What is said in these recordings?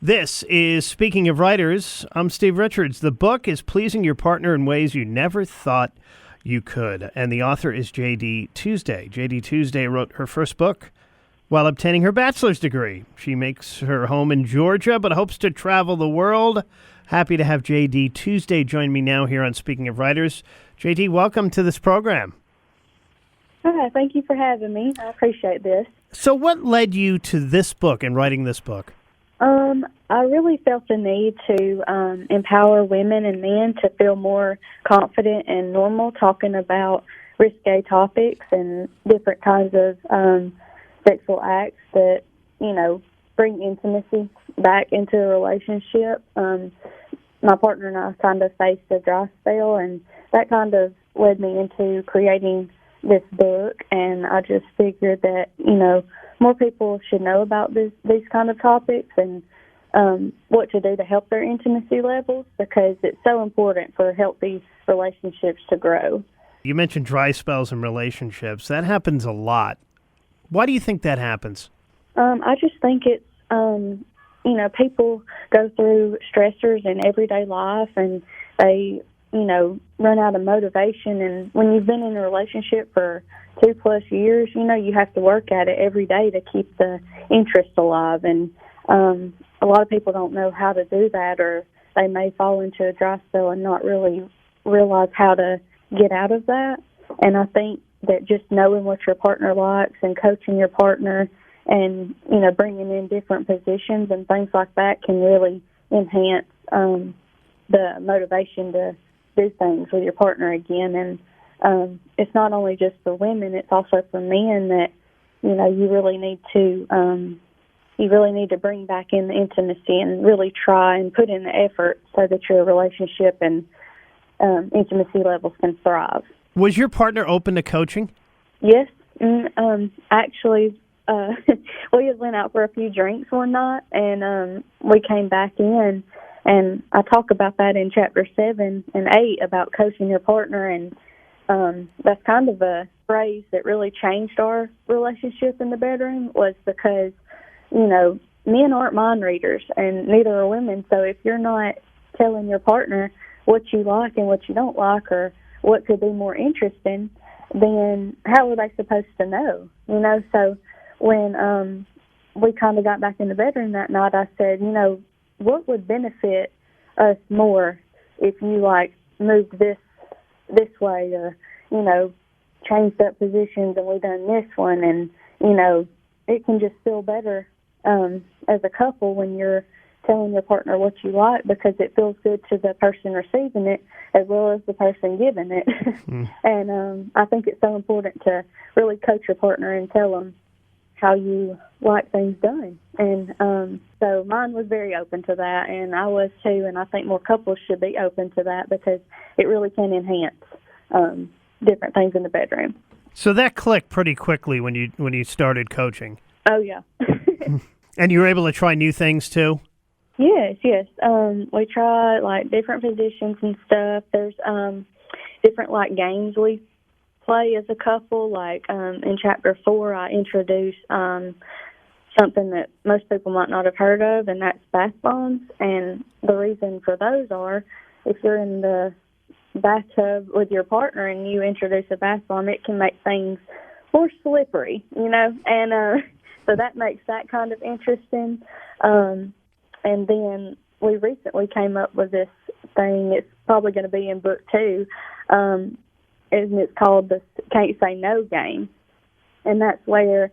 This is Speaking of Writers. I'm Steve Richards. The book is Pleasing Your Partner in Ways You Never Thought You Could, and the author is J.D. Tuesdaye. J.D. Tuesdaye wrote her first book while obtaining her bachelor's degree. She makes her home in Georgia, but hopes to travel the world. Happy to have J.D. Tuesdaye join me now here on Speaking of Writers. J.D., welcome to this program. Hi, thank you for having me. I appreciate this. So what led you to this book and writing this book? I really felt the need to empower women and men to feel more confident and normal talking about risque topics and different kinds of sexual acts that, bring intimacy back into a relationship. My partner and I kind of faced a dry spell, and that kind of led me into creating this book, and I just figured that, more people should know about these kind of topics and what to do to help their intimacy levels, because it's so important for healthy relationships to grow. You mentioned dry spells in relationships. That happens a lot. Why do you think that happens? I just think it's, people go through stressors in everyday life, and they, run out of motivation. And when you've been in a relationship for 2+ years, you have to work at it every day to keep the interest alive. And a lot of people don't know how to do that, or they may fall into a dry spell and not really realize how to get out of that. And I think that just knowing what your partner likes and coaching your partner and, bringing in different positions and things like that can really enhance the motivation to do things with your partner again. And it's not only just for women, it's also for men that, you really need to bring back in the intimacy and really try and put in the effort so that your relationship and intimacy levels can thrive. Was your partner open to coaching? Yes. Actually, we had went out for a few drinks one night, and we came back in, and I talk about that in chapter 7 and 8 about coaching your partner, and that's kind of a phrase that really changed our relationship in the bedroom, was because, men aren't mind readers, and neither are women. So if you're not telling your partner what you like and what you don't like, or what could be more interesting, then how are they supposed to know? So when we kind of got back in the bedroom that night, I said, what would benefit us more if you moved this way, or changed up positions and we done this one, and it can just feel better as a couple when you're telling your partner what you like, because it feels good to the person receiving it as well as the person giving it. And I think it's so important to really coach your partner and tell them how you like things done. And so mine was very open to that, and I was too, and I think more couples should be open to that, because it really can enhance different things in the bedroom. So that clicked pretty quickly when you started coaching. Oh, yeah. And you were able to try new things too? Yes. We try different positions and stuff. There's different games we play as a couple. In chapter 4, I introduce something that most people might not have heard of, and that's bath bombs. And the reason for those are, if you're in the bathtub with your partner and you introduce a bath bomb, it can make things more slippery, and so that makes that kind of interesting. And then we recently came up with this thing. It's probably going to be in book 2, and it's called the Can't Say No game. And that's where,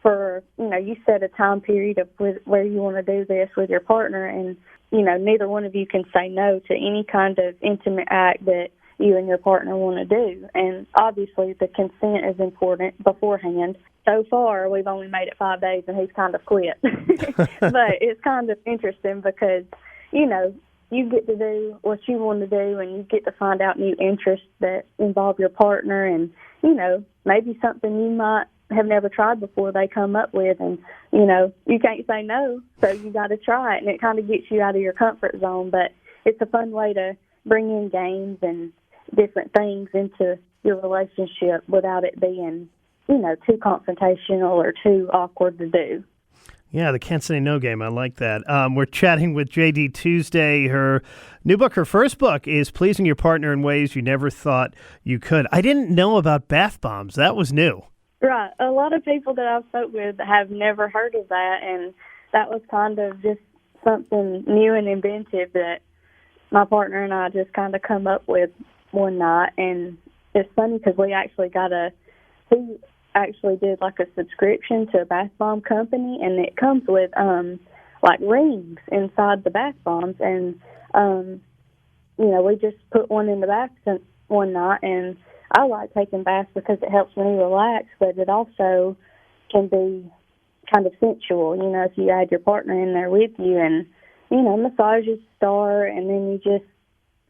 you set a time period of where you want to do this with your partner, and, neither one of you can say no to any kind of intimate act that you and your partner want to do. And obviously the consent is important beforehand. So far, we've only made it 5 days, and he's kind of quit. But it's kind of interesting because, you get to do what you want to do, and you get to find out new interests that involve your partner, and, maybe something you might have never tried before they come up with, and, you can't say no, so you got to try it, and it kind of gets you out of your comfort zone. But it's a fun way to bring in games and different things into your relationship without it being, too confrontational or too awkward to do. Yeah, the can't say no game. I like that. We're chatting with JD Tuesday. Her new book, her first book, is Pleasing Your Partner in Ways You Never Thought You Could. I didn't know about bath bombs. That was new. Right. A lot of people that I've spoke with have never heard of that, and that was kind of just something new and inventive that my partner and I just kind of come up with one night. And it's funny because he actually did like a subscription to a bath bomb company, and it comes with like rings inside the bath bombs. And we just put one in the bath one night, and I like taking baths because it helps me relax, but it also can be kind of sensual, if you add your partner in there with you, and massages start, and then you just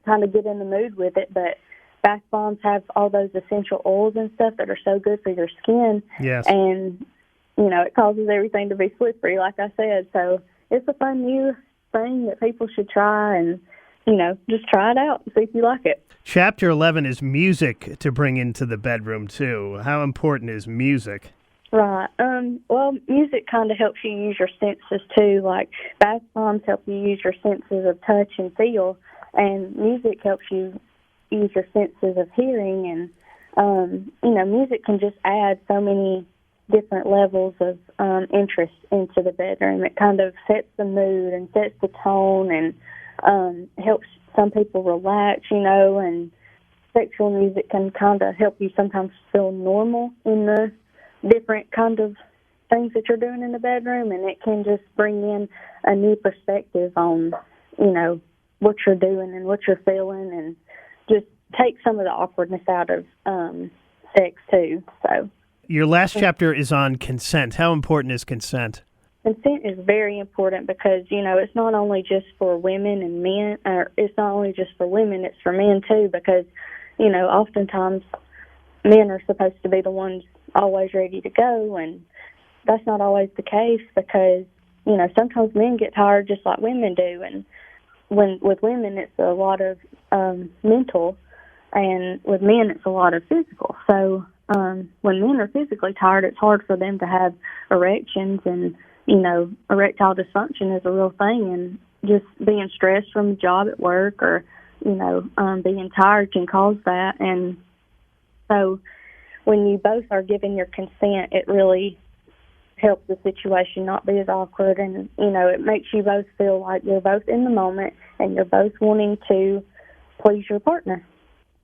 kind of get in the mood with it. But bath bombs have all those essential oils and stuff that are so good for your skin. Yes. And, it causes everything to be slippery, like I said. So it's a fun new thing that people should try, and, just try it out and see if you like it. Chapter 11 is music to bring into the bedroom, too. How important is music? Right. Well, music kind of helps you use your senses, too. Like, bath bombs help you use your senses of touch and feel, and music helps you use your senses of hearing. And, music can just add so many different levels of interest into the bedroom. It kind of sets the mood and sets the tone, and helps some people relax, and sexual music can kind of help you sometimes feel normal in the different kind of things that you're doing in the bedroom, and it can just bring in a new perspective on, what you're doing and what you're feeling, and just take some of the awkwardness out of sex too. So your last chapter is on consent. How important is consent? Consent is very important because, it's not only just for women and men, or it's not only just for women, it's for men too, because, oftentimes men are supposed to be the ones always ready to go, and that's not always the case because, sometimes men get tired just like women do, and with women it's a lot of mental, and with men it's a lot of physical. So when men are physically tired, it's hard for them to have erections, and erectile dysfunction is a real thing, and just being stressed from a job at work or, being tired can cause that. And so when you both are giving your consent, it really helps the situation not be as awkward, and, it makes you both feel like you're both in the moment and you're both wanting to please your partner.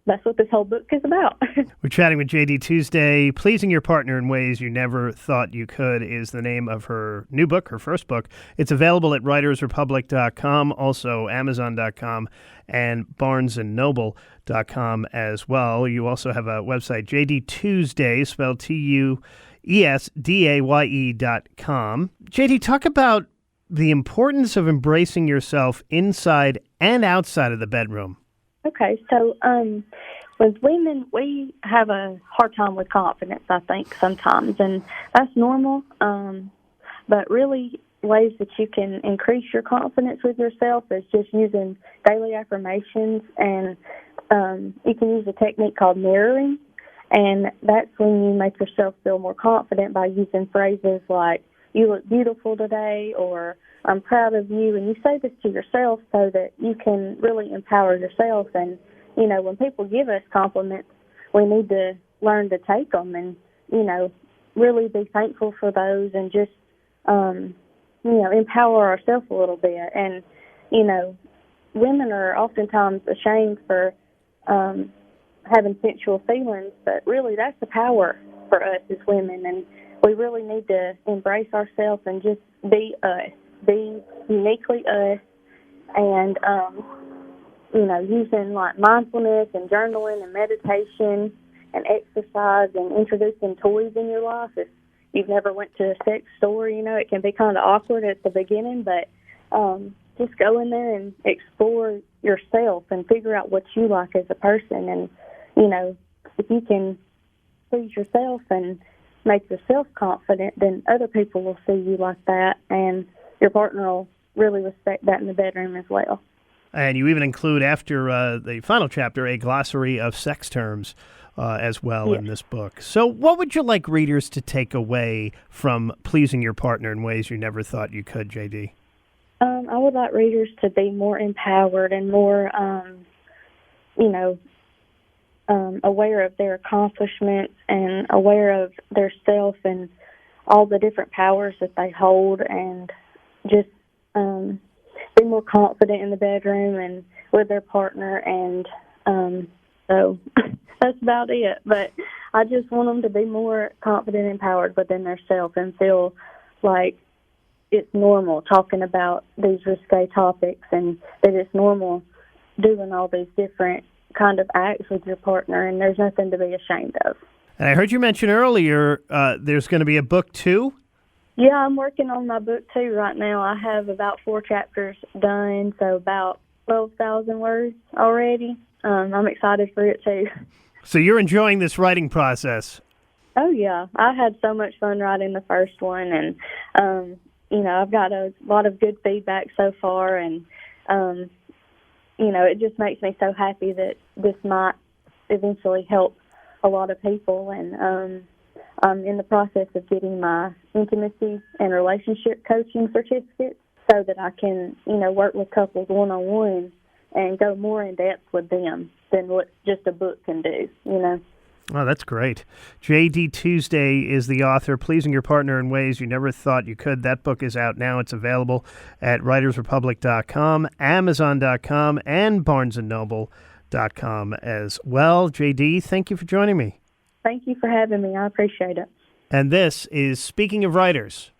That's what this whole book is about. We're chatting with JD Tuesday. Pleasing Your Partner in Ways You Never Thought You Could is the name of her new book, her first book. It's available at writersrepublic.com, also Amazon.com, and barnesandnoble.com as well. You also have a website, JD Tuesdaye, spelled TUESDAYE.com. JD, talk about the importance of embracing yourself inside and outside of the bedroom. Okay, so with women, we have a hard time with confidence, I think, sometimes, and that's normal. But really, ways that you can increase your confidence with yourself is just using daily affirmations, and you can use a technique called mirroring, and that's when you make yourself feel more confident by using phrases like, "You look beautiful today," or "I'm proud of you," and you say this to yourself so that you can really empower yourself. And, when people give us compliments, we need to learn to take them and, really be thankful for those, and just, empower ourselves a little bit. And, women are oftentimes ashamed for having sensual feelings, but really that's the power for us as women, and we really need to embrace ourselves and just be us. Be uniquely us, and using like mindfulness and journaling and meditation and exercise and introducing toys in your life. If you've never went to a sex store, it can be kind of awkward at the beginning, but just go in there and explore yourself and figure out what you like as a person. And if you can please yourself and make yourself confident, then other people will see you like that, and your partner will really respect that in the bedroom as well. And you even include, after the final chapter, a glossary of sex terms as well Yes. in this book. So what would you like readers to take away from pleasing your partner in ways you never thought you could, JD? I would like readers to be more empowered and more, aware of their accomplishments and aware of their self and all the different powers that they hold, and just be more confident in the bedroom and with their partner. And so that's about it. But I just want them to be more confident and empowered within their self and feel like it's normal talking about these risque topics, and that it's normal doing all these different kind of acts with your partner, and there's nothing to be ashamed of. And I heard you mention earlier there's going to be a book 2. Yeah, I'm working on my book 2 right now. I have about 4 chapters done, so about 12,000 words already. I'm excited for it too. So you're enjoying this writing process. Oh yeah, I had so much fun writing the first one, and I've got a lot of good feedback so far, and it just makes me so happy that this might eventually help a lot of people. And I'm in the process of getting my intimacy and relationship coaching certificate so that I can, work with couples one-on-one and go more in depth with them than what just a book can do. Oh, that's great. J.D. Tuesdaye is the author, Pleasing Your Partner in Ways You Never Thought You Could. That book is out now. It's available at writersrepublic.com, amazon.com, and barnesandnoble.com as well. J.D., thank you for joining me. Thank you for having me. I appreciate it. And this is Speaking of Writers.